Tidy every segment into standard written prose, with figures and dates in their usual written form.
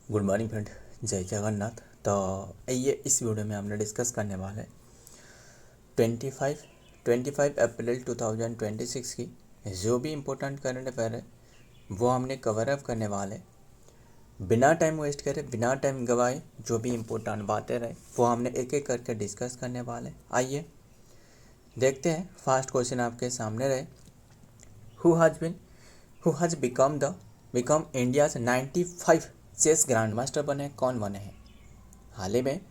Good morning friend, जय जगन्नाथ। तो ये इस वीडियो में हमने डिस्कस करने वाले 25 अप्रैल 2026 की जो भी इम्पोर्टेंट करंट अफेयर है वो हमने कवर अप करने वाले। बिना टाइम वेस्ट करे, बिना टाइम गवाए जो भी इम्पोर्टेंट बातें रहे वो हमने एक एक करके डिस्कस करने वाले। आइए देखते हैं। फर्स्ट क्वेश्चन आपके सामने रहे, who has become India's 95 chess grandmaster बने, कौन बने हैं हाल ही में?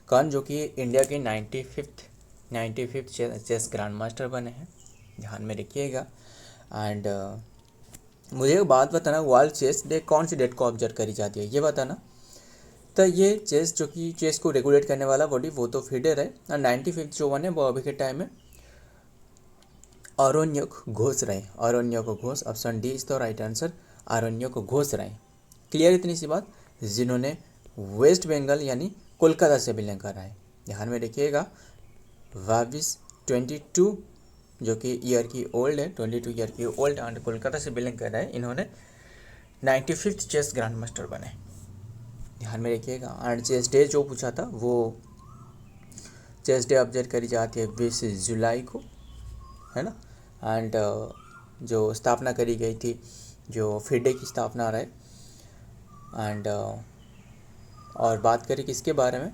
कौन जो कि इंडिया के 95th चेस ग्रैंड मास्टर बने हैं, ध्यान में रखिएगा। एंड मुझे एक बात बताना, वर्ल्ड चेस डे कौन सी डेट को ऑब्जर्व करी जाती है ये बताना। तो ये चेस जो कि चेस को रेगुलेट करने वाला बॉडी वो तो फीडर है, और 95th जो वन है वो अभी के टाइम में आरण्यक घोष रहे। Aranyak Ghosh, option D is the right answer. Aranyak Ghosh रहे, क्लियर इतनी सी बात, जिन्होंने वेस्ट बंगाल यानी कोलकाता से बिलोंग कर रहा है। ध्यान में रखिएगा। 22 जो कि ईयर की ओल्ड है, 22 ईयर की ओल्ड एंड कोलकाता से बिलोंग कर रहा है। इन्होंने 95th चेस ग्रैंड मास्टर बने, ध्यान में रखिएगा। एंड चेस डे जो पूछा था वो चेस डे ऑब्जर्व करी जाती है 20 जुलाई को, है ना। एंड जो स्थापना करी गई थी, जो फिडे की स्थापना रहे। एंड और बात करें किसके बारे में,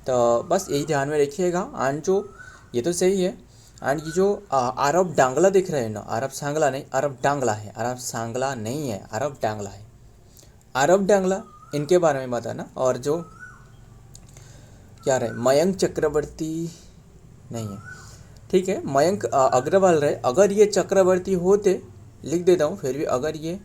तो बस यही ध्यान में रखिएगा। एंड जो ये तो सही है, एंड ये जो अरब डांगला दिख रहे हैं ना, अरब सांगला नहीं, अरब डांगला है, अरब सांगला नहीं है, अरब डांगला है। अरब डांगला इनके बारे में बताना। और जो क्या रहे, मयंक चक्रवर्ती नहीं है, ठीक है, मयंक अग्रवाल रहे। अगर ये चक्रवर्ती होते, लिख देता हूँ फिर भी, अगर ये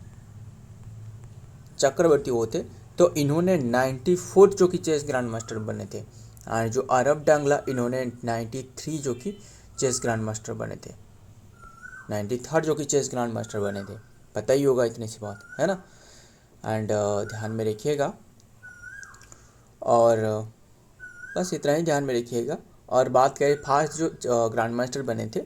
चक्रवर्ती होते तो इन्होंने 94 जो कि चेस ग्रैंड मास्टर बने थे। और जो अरब डांगला इन्होंने 93 जो कि चेस ग्रैंड मास्टर बने थे, 93rd जो कि चेस ग्रैंड मास्टर बने थे। पता ही होगा इतनी सी बात, है ना। एंड ध्यान में रखिएगा। और बस इतना ही ध्यान में रखिएगा। और बात करें फास्ट जो ग्रैंड मास्टर बने थे,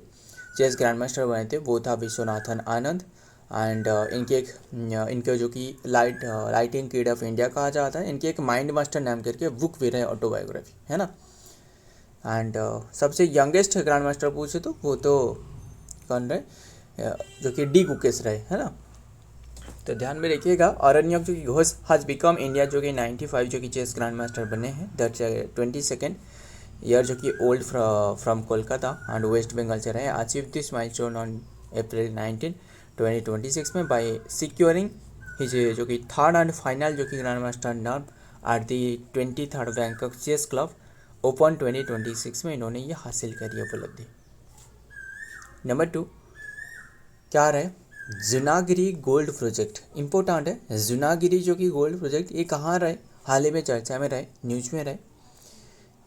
चेस ग्रैंड मास्टर बने थे, वो था विश्वनाथन आनंद। एंड इनके जो कि लाइटिंग किड ऑफ इंडिया कहा जाता है। इनके एक माइंड मास्टर नाम करके बुक भी रहे, ऑटोबायोग्राफी, है ना। एंड सबसे यंगेस्ट ग्रैंड मास्टर पूछे तो वो तो कौन रहे, जो कि डी गुकेश रहे, है ना। तो ध्यान में रखिएगा। अरण्यक जो कि घोष हैज़ बिकम इंडिया जो कि 95 जो कि चेस ग्रैंड मास्टर बने हैं, दैट 22nd ईयर जो कि old from Kolkata and West Bengal से रहे। Achieve this milestone on April 19, 2026 में बाय सिक्योरिंग हिज जो कि थर्ड एंड फाइनल जो कि ग्रैंड मास्टर नाम at the 23rd Bangkok chess club open 2026 में इन्होंने ये हासिल करी उपलब्धि। नंबर 2 क्या रहे, जुनागिरी गोल्ड प्रोजेक्ट इम्पोर्टेंट है। जुनागिरी जो कि गोल्ड प्रोजेक्ट ये कहाँ रहे, हाल ही में चर्चा में रहे, न्यूज में रहे।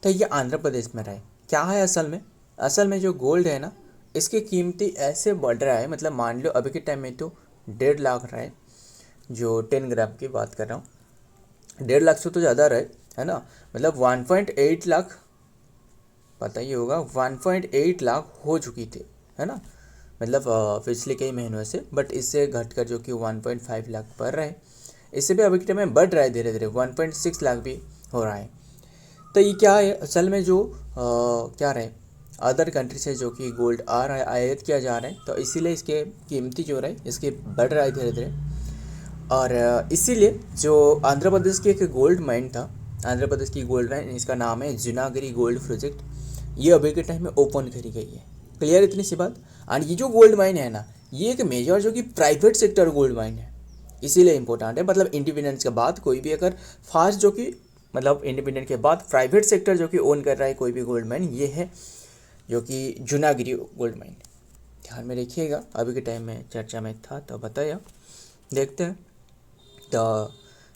तो ये आंध्र प्रदेश में रहे। क्या है असल में जो गोल्ड है ना, इसकी कीमती ऐसे बढ़ रहा है, मतलब मान लो अभी के टाइम में तो 1.5 लाख रहे, जो 10 ग्राम की बात कर रहा हूँ, 1.5 लाख से तो ज़्यादा रहे, है ना। मतलब 1.8 लाख, पता ही होगा, 1.8 लाख हो चुकी थी, है ना, मतलब पिछले कई महीनों से। बट इससे घटकर जो कि 1.5 लाख पर रहे, इससे भी अभी के टाइम में बढ़ रहा है धीरे धीरे, 1.6 लाख भी हो रहा है। तो ये क्या है असल में, जो क्या रहे, अदर कंट्री से जो कि गोल्ड आ रहा है, आयात किया जा रहा है, तो इसीलिए इसके कीमती जो रहे इसके बढ़ रहा है धीरे धीरे। और इसीलिए जो आंध्र प्रदेश की एक गोल्ड माइन था, आंध्र प्रदेश की गोल्ड माइन, इसका नाम है जुनागिरी गोल्ड प्रोजेक्ट, ये अभी के टाइम में ओपन करी गई है, क्लियर इतनी सी बात। एंड ये जो गोल्ड माइन है ना, ये एक मेजर जो कि प्राइवेट सेक्टर गोल्ड माइन है, इसीलिए इंपॉर्टेंट है। मतलब इंडिपेंडेंस के बाद कोई भी अगर फास्ट जो कि मतलब इंडिपेंडेंट के बाद प्राइवेट सेक्टर जो कि ओन कर रहा है कोई भी गोल्ड माइन, ये है जो कि जुनागिरी गोल्ड माइन। ध्यान में रखिएगा, अभी के टाइम में चर्चा में था तो बताया। देखते हैं। तो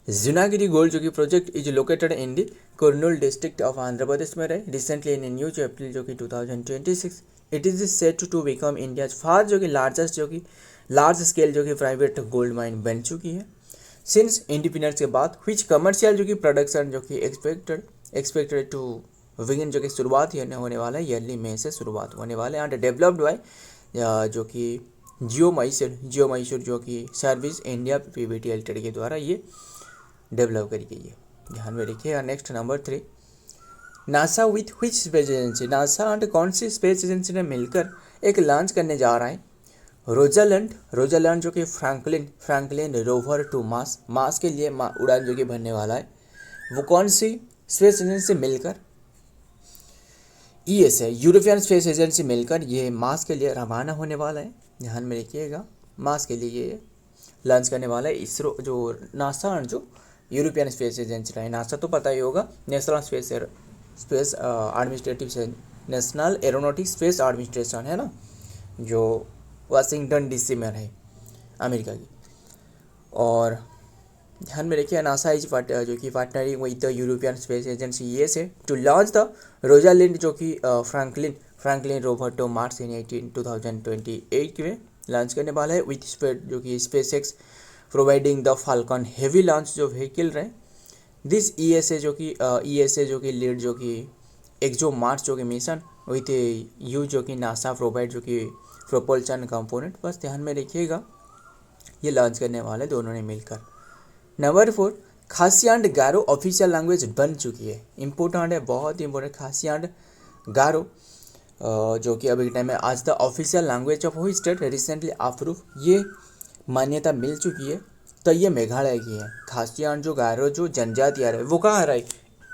जुनागिरी गोल्ड जो कि project is located in the Kurnool district of Andhra Pradesh में रहे। रिसेंटली इन न्यूज अप्रैल जो कि 2026 it is set to become India first जो कि लार्जेस्ट जो कि लार्ज स्केल जो कि प्राइवेट गोल्ड माइन बन चुकी है सिंस इंडिपेंडेंस के बाद। विच कमर्शियल जो कि प्रोडक्शन जो कि एक्सपेक्टेड टू विगिन जो कि शुरुआत होने वाला है, ईयरली मई से शुरुआत होने वाला है। एंड डेवलप्ड बाय जो कि जियो मैसूर जो कि सर्विस इंडिया पीवीटी लिमिटेड के द्वारा ये डेवलप करी गई है। ध्यान में रखिएगा। Next number 3, NASA with which space agency, NASA and कौन सी स्पेस एजेंसी ने मिलकर एक लॉन्च करने जा रहा है रोजालैंड जो कि फ्रैंकलिन रोवर टू मार्स के लिए उड़ान जो कि भरने वाला है। वो कौन सी स्पेस एजेंसी से मिलकर, ईएसए यूरोपियन स्पेस एजेंसी मिलकर ये मार्स के लिए रवाना होने वाला है। ध्यान में रखिएगा, मार्स के लिए ये लॉन्च करने वाला है इसरो, जो नासा और जो यूरोपियन स्पेस एजेंसी रहा है। नासा तो पता ही होगा, national space administrative, national aeronautics space administration है ना, जो वाशिंगटन डीसी में है अमेरिका की। और ध्यान में रखिए, नासा इज जो कि partnering with the European Space Agency ESA to launch the Rosalind जो कि Franklin rover to Mars in 2028 में लॉन्च करने वाला है विथ जो कि SpaceX providing the Falcon Heavy launch जो व्हीकल रहे। दिस ईएसए जो कि लीड जो कि एक्सो मार्स जो कि मिशन विथ यू जो कि नासा प्रोवाइड जो कि प्रोपल्शन कंपोनेंट, बस ध्यान में रखिएगा ये लॉन्च करने वाले दोनों ने मिलकर। नंबर 4, खासी एंड गारो ऑफिशियल लैंग्वेज बन चुकी है। इंपॉर्टेंट है, बहुत इंपॉर्टेंट। खासी एंड गारो जो कि अभी के टाइम में आज द ऑफिशियल लैंग्वेज ऑफ हुई स्टेट रिसेंटली अप्रूव, ये मान्यता मिल चुकी है। तो ये मेघालय की है। खासी एंड जो गारो जो जनजाति आ रहा है वो कहाँ आ रहा है,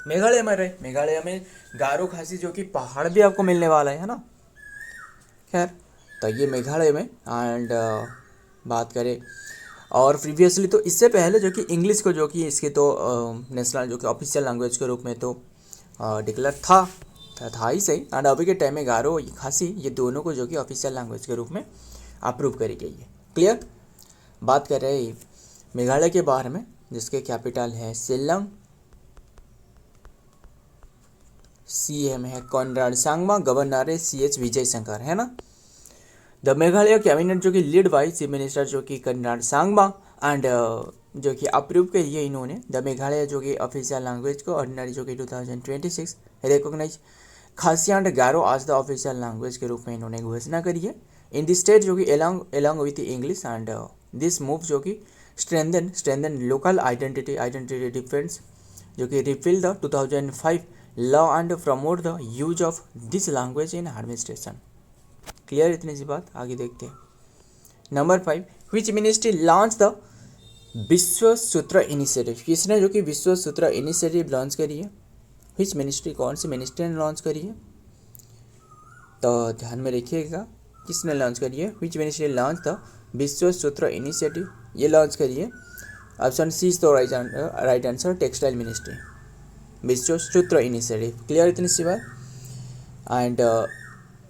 मेघालय में रहे। मेघालय में गारो खासी जो कि पहाड़ भी आपको मिलने वाला है ना। खैर, तो ये मेघालय में। एंड बात करें और प्रीवियसली तो इससे पहले जो कि इंग्लिश को जो कि इसके तो नेशनल जो कि ऑफिशियल लैंग्वेज के रूप में तो डिक्लेयर था ही सही। एंड अभी के टाइम में गारो खासी ये दोनों को जो कि ऑफिशियल लैंग्वेज के रूप में अप्रूव करी गई है। क्लियर। बात कर रहे हैं मेघालय के बारे में, जिसके कैपिटल है शिल्लॉन्ग, सीएम है कॉनराड सांगमा, गवर्नर है CH विजय शंकर, है ना। द मेघालय कैबिनेट जो कि लीड बाई चीफ मिनिस्टर जो कि कॉनराड सांगमा एंड जो कि अप्रूव करिए इन्होंने द मेघालय जो कि ऑफिशियल लैंग्वेज को ऑर्डिनरी जो कि 2026 रिकॉग्नाइज खासी एंड गारो आज द ऑफिशियल लैंग्वेज के रूप में इन्होंने घोषणा करी है इन द स्टेट जो कि along with English. And this move जो कि स्ट्रेंथन लोकल आइडेंटिटी डिफेंस जो कि repeal the 2005 law and promote the use of this language in administration. Clear, इतनी सी बात। आगे देखते हैं। Number 5, which ministry launch the विश्व सूत्र इनिशिएटिव, किसने जो कि विश्व सूत्र इनिशिएटिव लॉन्च करी है। विच मिनिस्ट्री, कौन सी मिनिस्ट्री ने लॉन्च करी है, तो ध्यान में रखिएगा किसने लॉन्च करी है। विच मिनिस्ट्री लॉन्च द विश्व सूत्र इनिशिएटिव, ये लॉन्च करी है। ऑप्शन सी तो राइट आंसर, टेक्सटाइल मिनिस्ट्री, विश्व सूत्र इनिशिएटिव। क्लियर, इतनी सी बात। एंड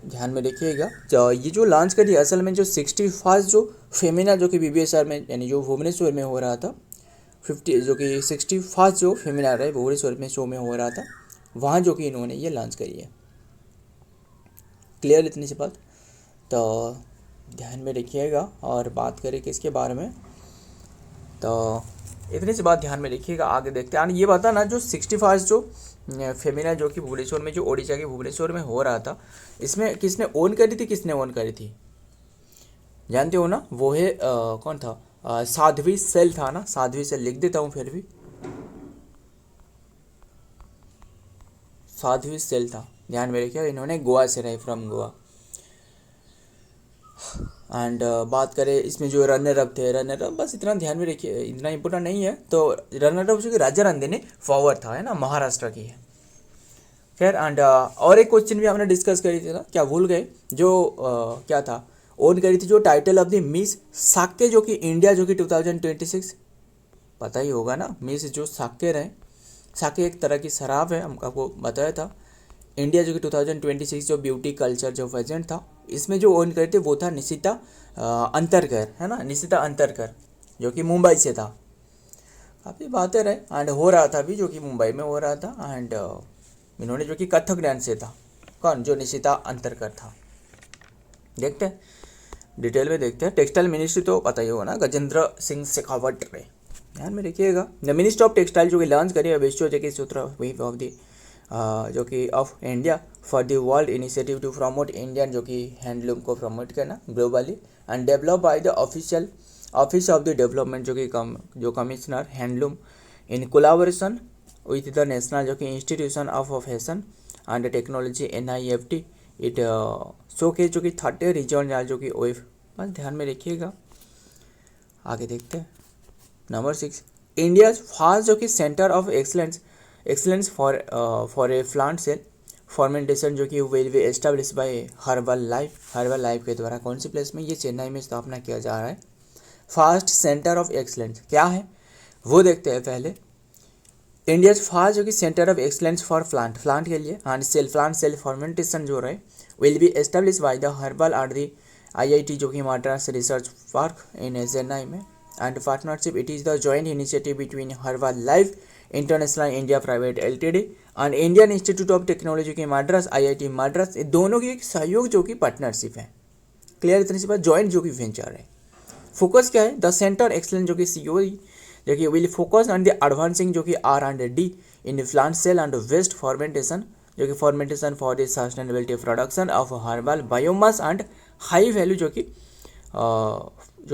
ध्यान में रखिएगा ये जो लॉन्च करी असल में जो 61 जो फेमिना जो कि BBSR में यानी जो भुवनेश्वर में हो रहा था 50 जो कि 61 जो फेमिना रहे भुवनेश्वर में शो में हो रहा था, वहाँ जो कि इन्होंने ये लॉन्च करी है। क्लियर, इतनी सी बात। तो ध्यान में रखिएगा। और बात करें किसके बारे में, तो इतनी सी बात ध्यान में रखिएगा। आगे देखते हैं। ये बता ना जो 65 जो फेमिना जो कि भुवनेश्वर में जो ओडिशा के भुवनेश्वर में हो रहा था, इसमें किसने ओन करी थी, किसने ओन करी थी जानते हो ना। वो है कौन था, साध्वी सेल था ना। साध्वी सेल लिख देता हूँ फिर भी, साध्वी सेल था। ध्यान में रखिएगा, इन्होंने गोवा से रहे, फ्रॉम गोवा। एंड बात करें इसमें जो रनर अप थे, रनर अप बस इतना ध्यान में रखिए, इतना इंपॉर्टेंट नहीं है। तो रनर अप जो कि राजा रंदेने फॉरवर्ड था, है ना, महाराष्ट्र की है। खैर, एंड और एक क्वेश्चन भी हमने डिस्कस करी थी ना, क्या भूल गए, जो क्या था, ओन करी थी जो title of the miss Shakya जो कि इंडिया जो कि 2026, पता ही होगा ना। मिस जो साक्य रहे, साक्य एक तरह की शराब है, हम आपको बताया था। इंडिया जो कि 2026 जो ब्यूटी कल्चर जो प्रेजेंट था, इसमें जो ओन करते वो था निशिता अंतरकर, है ना, निशिता अंतरकर जो कि मुंबई से था। काफ़ी बातें रहे एंड हो रहा था अभी जो कि मुंबई में हो रहा था। एंड इन्होंने जो कि कथक डांस से था, कौन, जो निशिता अंतरकर था। देखते हैं डिटेल में, देखते हैं। टेक्सटाइल मिनिस्ट्री तो पता ही होगा ना, गजेंद्र सिंह शेखावत रहे। ध्यान में रखिएगा। द मिनिस्ट्री ऑफ टेक्सटाइल जो कि लॉन्च करिए विश्व जो कि सूत्र ऑफ द जो कि of India for the world initiative to promote Indian जो कि हैंडलूम को प्रमोट करना globally and develop by the office of the development जो कि जो commissioner handloom in collaboration with the national जो कि institution of fashion and technology NIFT it showcase जो कि 30 रीजनल जो कि वेब, बस ध्यान में रखिएगा। आगे देखते हैं नंबर 6, इंडिया फर्स्ट जो कि centre of excellence for a plant cell fermentation जो कि will be establish by Herbalife के द्वारा कौन सी प्लेस में, ये चेन्नई में स्थापना किया जा रहा है। फर्स्ट सेंटर ऑफ एक्सलेंस क्या है वो देखते हैं पहले। इंडिया फर्स्ट जो कि centre of excellence for plant के लिए एंड प्लांट सेल फॉर्मेंटेशन जो रहे will be establish by the herbal and the IIT जो कि Madras research park in Chennai में and partnership it is the joint initiative between herbal life international India private LTD and Indian institute of technology के Madras IIT Madras, ये दोनों की एक सहयोग जो कि पार्टनरशिप है। क्लियर, इतनी सी बात, जॉइंट जो कि वेंचर है। फोकस क्या है, द सेंटर एक्सलेंस जो कि COE जो कि will focus on the advancing जो कि R&D in plant cell and waste fermentation जो कि fermentation for the sustainability production of herbal biomass and high value जो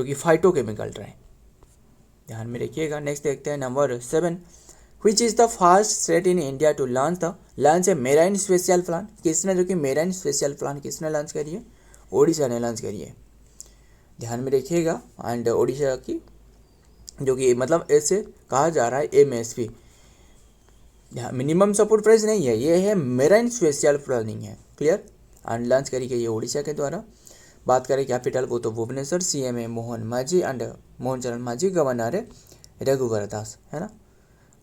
कि फाइटोकेमिकल रहे, ध्यान में रखिएगा। नेक्स्ट देखते हैं number 7, which is the first state in India to launch a marine special plan. किसने जो कि मेराइन स्पेशल प्लान किसने लॉन्च करी है, ओडिशा ने लॉन्च करी है, ध्यान में रखिएगा। एंड ओडिशा की जो कि मतलब ऐसे कहा जा रहा है MSP मिनिमम सपोर्ट प्राइस नहीं है, ये है मेराइन स्पेशल प्लानिंग है। क्लियर, एंड लॉन्च करी गई है ओडिशा के द्वारा। बात करें कैपिटल वो तो भुवनेश्वर, CM है मोहन माझी एंड मोहन चरण माझी, गवर्नर है रघुवर दास, है ना।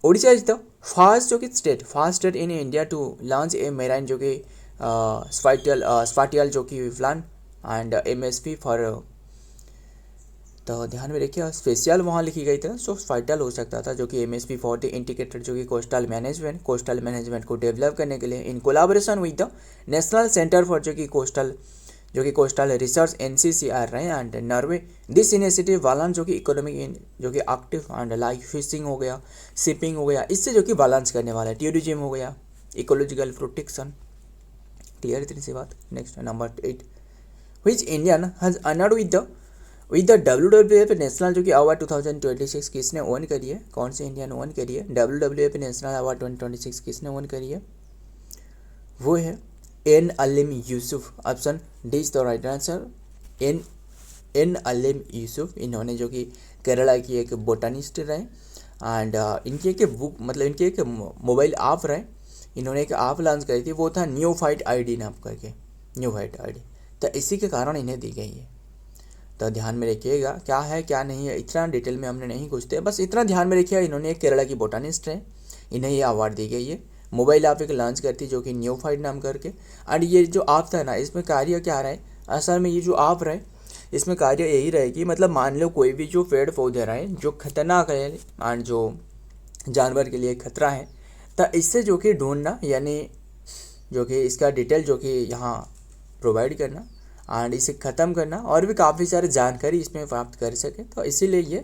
ओडिशा इज द फर्स्ट जो कि first state in India to launch a marine जो कि स्पाटियल जो कि प्लान एंड MSP फॉर, तो ध्यान में रखिए स्पेशल वहाँ लिखी गई थी, सो स्पाइटल हो सकता था, जो कि MSP फॉर द इंटीग्रेटेड जो कि कोस्टल मैनेजमेंट को डेवलप करने के लिए in collaboration with the national centre for जो कि कोस्टल रिसर्च NCCR रहे and Norway. This initiative balance जो कि इकोनॉमिक जो कि एक्टिव एंड लाइक फिशिंग हो गया, शिपिंग हो गया, इससे जो कि बैलेंस करने वाला है, टूरिज्म हो गया, इकोलॉजिकल प्रोटेक्शन। क्लियर, इतनी सी बात। Next number 8, which Indian has honoured with the WWF national जो कि अवार्ड 2026 किसने ओन करी है, कौन से इंडियन ओन करी है। WWF नेशनल अवार्ड 2026 किसने ओन करी है, वो है N Aleem Yusuf. Option D is the right answer, N Aleem Yusuf. इन्होंने जो कि केरला की एक बोटानिस्ट रहे एंड इनकी एक बुक मतलब इनकी एक मोबाइल ऐप रहे, इन्होंने एक ऐप लॉन्च करी थी, वो था न्यूफाइट ID नाम करके, न्यूफाइट ID, तो इसी के कारण इन्हें दी गई है। तो ध्यान में रखिएगा क्या है क्या नहीं है, इतना डिटेल में हमने नहीं पूछते, बस इतना ध्यान में रखिएगा। इन्होंने एक केरला की बोटानिस्ट है, इन्हें ये अवार्ड दी गई है। मोबाइल ऐप एक लॉन्च करती जो कि न्यूफाइट नाम करके, एंड ये जो ऐप था ना, इसमें कार्य क्या रहा है असल में, ये जो ऐप रहे इसमें कार्य यही रहेगी, मतलब मान लो कोई भी जो पेड़ पौधे रहे जो खतरनाक है एंड जो जानवर के लिए खतरा है, तो इससे जो कि ढूंढना, यानी जो कि इसका डिटेल जो कि यहाँ प्रोवाइड करना एंड इसे ख़त्म करना, और भी काफ़ी सारी जानकारी इसमें प्राप्त कर सके, तो इसीलिए ये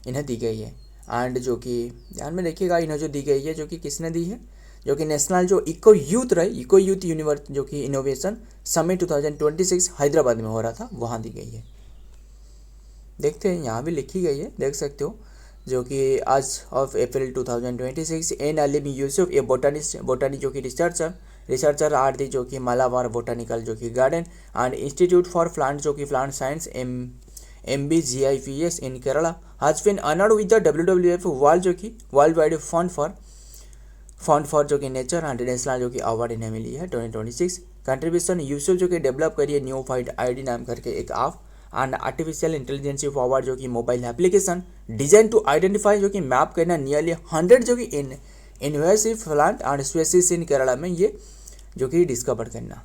इन्हें दी गई है। एंड जो कि ध्यान में रखिएगा, इन्हें जो दी गई है, जो कि किसने दी है, जो कि नेशनल जो इको यूथ यूनिवर्स जो कि इनोवेशन समिट 2026 हैदराबाद में हो रहा था, वहाँ दी गई है। देखते हैं, यहाँ भी लिखी गई है, देख सकते हो, जो कि आज of April 2026 N Aleem Yusuf ए बोटानी जो कि रिसर्चर आर दी जो कि मालाबार बोटानिकल जो कि garden and institute for plant जो कि plant science MBGIPS in Kerala has been honoured with the WWF World Wide Fund for जो कि नेचर एंड नेशनल जो कि अवार्ड इन्हें मिली है 2026। कंट्रीब्यूशन यूसुफ जो कि डेवलप करिए न्यूफाइट ID नाम करके एक app and artificial intelligence forward जो कि mobile application design to identify जो कि मैप करना नियरली 100 जो कि invasive plant and species in Kerala में, ये जो कि डिस्कवर करना।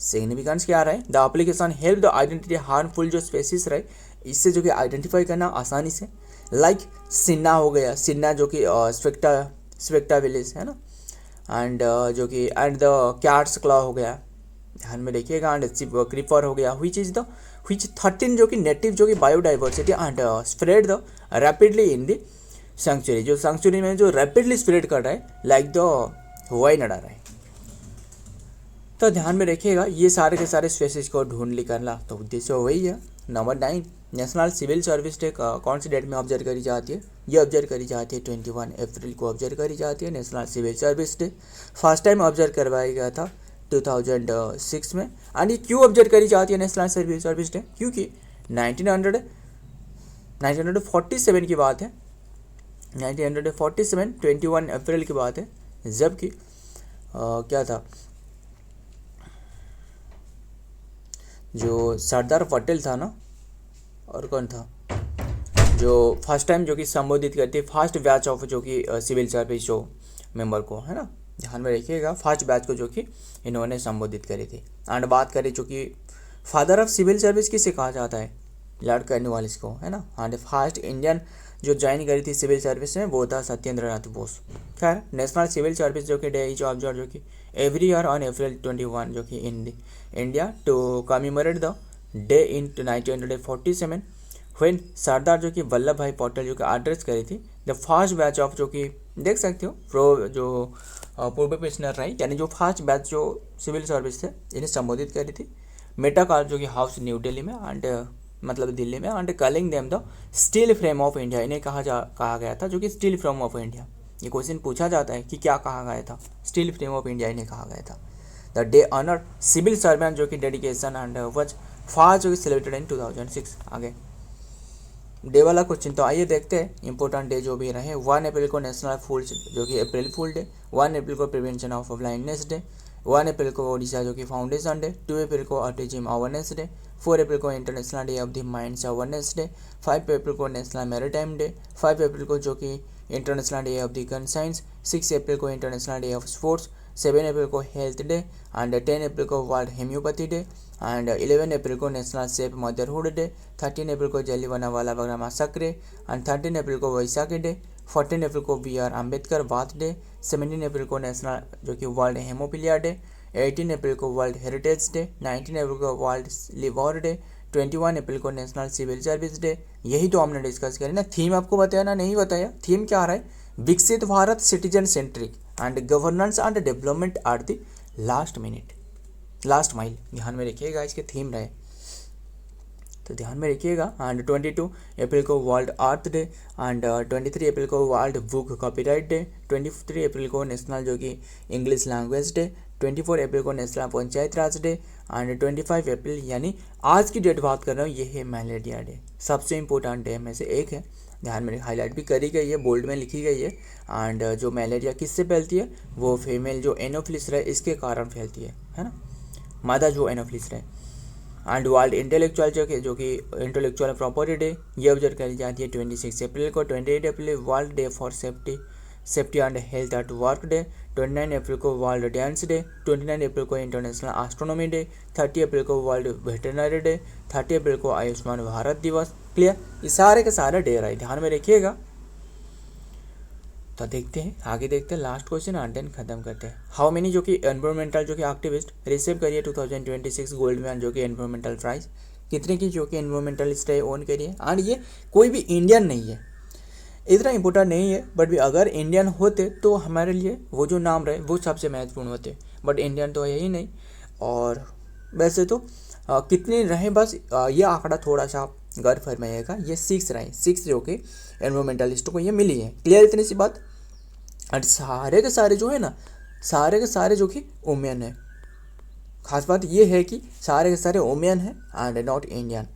सिग्निफिकेंस क्या रहा है, the application help the identity harmful जो स्पेसीज रहे, इससे जो कि आइडेंटिफाई करना आसानी से, लाइक सिन्ना हो गया, सिन्ना जो कि स्पेक्टाविलिस है ना, एंड जो कि एंड द कैट्स क्लॉ हो गया, ध्यान में देखिएगा, एंड क्रीपर हो गया, which 13 जो कि नेटिव जो कि biodiversity and spread the rapidly in the century, जो सेंचुरी में जो रैपिडली स्प्रेड कर रहा है, लाइक द हवाई नडा रहा है। तो ध्यान में रखिएगा, ये सारे के सारे स्पेसीज को ढूंढ निकालना तो उद्देश्य वही है। Number 9, national civil service day कौन सी डेट में ऑब्जर्व करी जाती है? ये ऑब्जर्व करी जाती है 21 अप्रैल को ऑब्जर्व करी जाती है national civil service day. First time observe करवाया गया था 2006 में। एंड ये क्यों ऑब्जर्व करी जाती है नेशनल सिविल सर्विस डे? क्योंकि 1947 की बात है, 1947 21 अप्रैल की बात है, जबकि क्या था, जो सरदार पटेल था ना, और कौन था जो फर्स्ट टाइम जो कि संबोधित करती, फर्स्ट बैच ऑफ जो कि सिविल सर्विस जो मेंबर को, है ना, ध्यान में रखिएगा, फर्स्ट बैच को जो कि इन्होंने संबोधित करी थी। एंड बात करें जो कि फादर ऑफ सिविल सर्विस किसे कहा जाता है? लॉर्ड कॉर्नवालिस को, है ना। एंड फर्स्ट इंडियन जो ज्वाइन करी थी सिविल सर्विस में वो था सत्येंद्र नाथ बोस। खैर, नेशनल सिविल सर्विस जो कि डे इज ऑब्जर्व जो कि एवरी ईयर ऑन अप्रैल 21 जो कि in India to commemorate the day in 1947 when Sardar जो कि वल्लभ भाई पटेल जो कि एड्रेस करी थी द फर्स्ट बैच ऑफ जो कि देख सकते हो पूर्व पेशनर रही, यानी जो फर्स्ट बैच जो सिविल सर्विस थे इन्हें संबोधित करी थी मेटा कॉलेज जो कि हाउस न्यू दिल्ली में, एंड मतलब दिल्ली में, and calling them the steel frame of India, इन्हें कहा गया था जो कि स्टील फ्रेम ऑफ इंडिया। ये क्वेश्चन पूछा जाता है कि क्या कहा गया था? स्टील फ्रेम ऑफ इंडिया इन्हें कहा गया था। The day honour civil servant जो कि डेडिकेशन एंड वॉज फास्ट जो कि सेलिब्रेटेड इन 2006। आगे डे वाला क्वेश्चन तो आइए देखते हैं इंपॉर्टेंट डे जो भी रहे। 1 अप्रैल को नेशनल फूल जो कि अप्रैल फूल डे, 1 अप्रैल को प्रिवेंशन ऑफ ब्लाइंडनेस डे, 1 अप्रैल को ओडिशा जो कि फाउंडेशन डे, 2 अप्रैल को ऑटिज्म अवेयरनेस डे, 4 अप्रैल को international day of the minds awareness day, 5 अप्रैल को नेशनल मैरीटाइम डे, 5 अप्रैल को जो कि international day of the conscience, 6 अप्रैल को इंटरनेशनल डे ऑफ स्पोर्ट्स, 7 अप्रैल को हेल्थ डे, एंड 10 अप्रैल को वर्ल्ड हेम्योपैथी डे, एंड 11 अप्रैल को नेशनल सेफ मदरहुड डे, 13 अप्रैल को जलियांवाला बाग मासक्र, एंड 13 अप्रैल को वैसाखी डे, 14 अप्रैल को BR अम्बेडकर बर्थ डे, 17 अप्रैल को नेशनल जो कि वर्ल्ड हेमोफीलिया डे, 18 अप्रैल को वर्ल्ड हेरिटेज डे, 19 अप्रैल को वर्ल्ड लिवर डे, 21 अप्रैल को नेशनल सिविल सर्विस डे। यही तो हमने डिस्कस करी ना। थीम आपको बताया ना, नहीं बताया? थीम क्या आ रहा है? विकसित Bharat, citizen centric and governance and development at the last mile. ध्यान में रखिएगा, इसके थीम रहे तो ध्यान में रखिएगा। एंड 22 अप्रैल को वर्ल्ड अर्थ डे, एंड 23 अप्रैल को वर्ल्ड बुक कॉपीराइट डे, 23 अप्रैल को नेशनल जो कि इंग्लिश लैंग्वेज डे, 24 अप्रैल को national panchayat Raj day, and 25 अप्रैल यानी आज की डेट बात कर रहा हूँ, ये है मलेरिया डे। सबसे इंपॉर्टेंट डे में से एक है, ध्यान में हाईलाइट भी करी गई है, बोल्ड में लिखी गई है। एंड जो मलेरिया किससे फैलती है? वो फीमेल जो एनोफिलिस रहे इसके कारण फैलती है ना, मादा जो एनोफिलिस रहे। एंड वर्ल्ड इंटेलेक्चुअल जो कि इंटेलेक्चुअल प्रॉपर्टी डे ये ऑब्जर्व करी जाती है 26 अप्रैल को। 28 अप्रैल world day for safety and health at work day, 29 अप्रैल को वर्ल्ड डांस डे, 29 अप्रैल को इंटरनेशनल एस्ट्रोनॉमी डे, 30 अप्रैल को वर्ल्ड वेटरनरी डे, 30 अप्रैल को आयुष्मान भारत दिवस। क्लियर? ये सारे के सारे डे रहे, ध्यान में रखिएगा। तो देखते हैं आगे, देखते हैं लास्ट क्वेश्चन एंड देन खत्म करते हैं। हाउ मेनी जो कि एनवायरमेंटल जो कि एक्टिविस्ट रिसीव करिए 2026 गोल्ड मैन जो कि एनवायरमेंटल प्राइज, कितने की जो कि एनवायरमेंटलिस्ट है ओन करिए। एंड ये कोई भी इंडियन नहीं है, इतना इंपॉर्टेंट नहीं है, बट भी अगर इंडियन होते तो हमारे लिए वो जो नाम रहे वो सबसे महत्वपूर्ण होते, बट इंडियन तो है ही नहीं। और वैसे तो कितने रहे बस ये आंकड़ा थोड़ा सा गौर फरमाइएगा, ये 6 रहे, 6 जो कि एनवायरमेंटलिस्टों को ये मिली है। क्लियर इतनी सी बात? और सारे के सारे जो है ना, सारे के सारे जो कि वुमेन है। खास बात ये है कि सारे के सारे वुमेन है एंड नॉट इंडियन।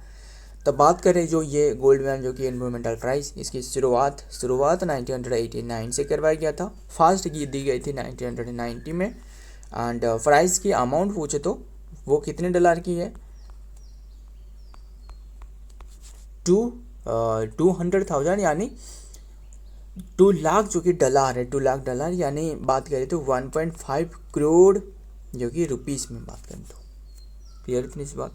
तो बात करें जो ये गोल्ड मैन जो कि एनवायरमेंटल प्राइज, इसकी शुरुआत 1989 से करवाया गया था। फर्स्ट की दी गई थी 1990 में। एंड प्राइस की अमाउंट पूछे तो वो कितने डॉलर की है? 200,000 यानी 2 लाख जो कि डॉलर है, 2 लाख डॉलर यानी बात करें तो 1.5 करोड़ जो कि रुपीस में बात करें तो। क्लियर इतनी सी बात?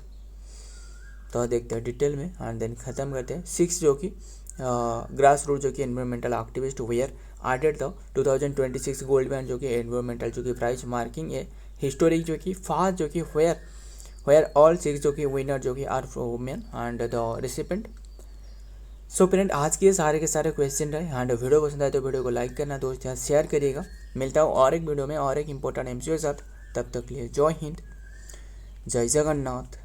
तो देखते हैं डिटेल में एंड देन ख़त्म करते हैं। 6 जो कि ग्रास रूट जो कि environmental activist were added the 2026 Goldman जो कि एनवायरमेंटल जो कि प्राइज मार्किंग है हिस्टोरिक जो कि फास्ट जो कि वेयर ऑल 6 जो कि विनर जो कि are women and the recipient. So friend, आज के सारे के सारे क्वेश्चन रहे। एंड वीडियो पसंद आए तो वीडियो को लाइक करना, दोस्त यार शेयर करिएगा। मिलता हूँ और एक वीडियो में और एक इंपॉर्टेंट एमसीक्यू के साथ। तब तक के लिए जय हिंद, जय जगन्नाथ।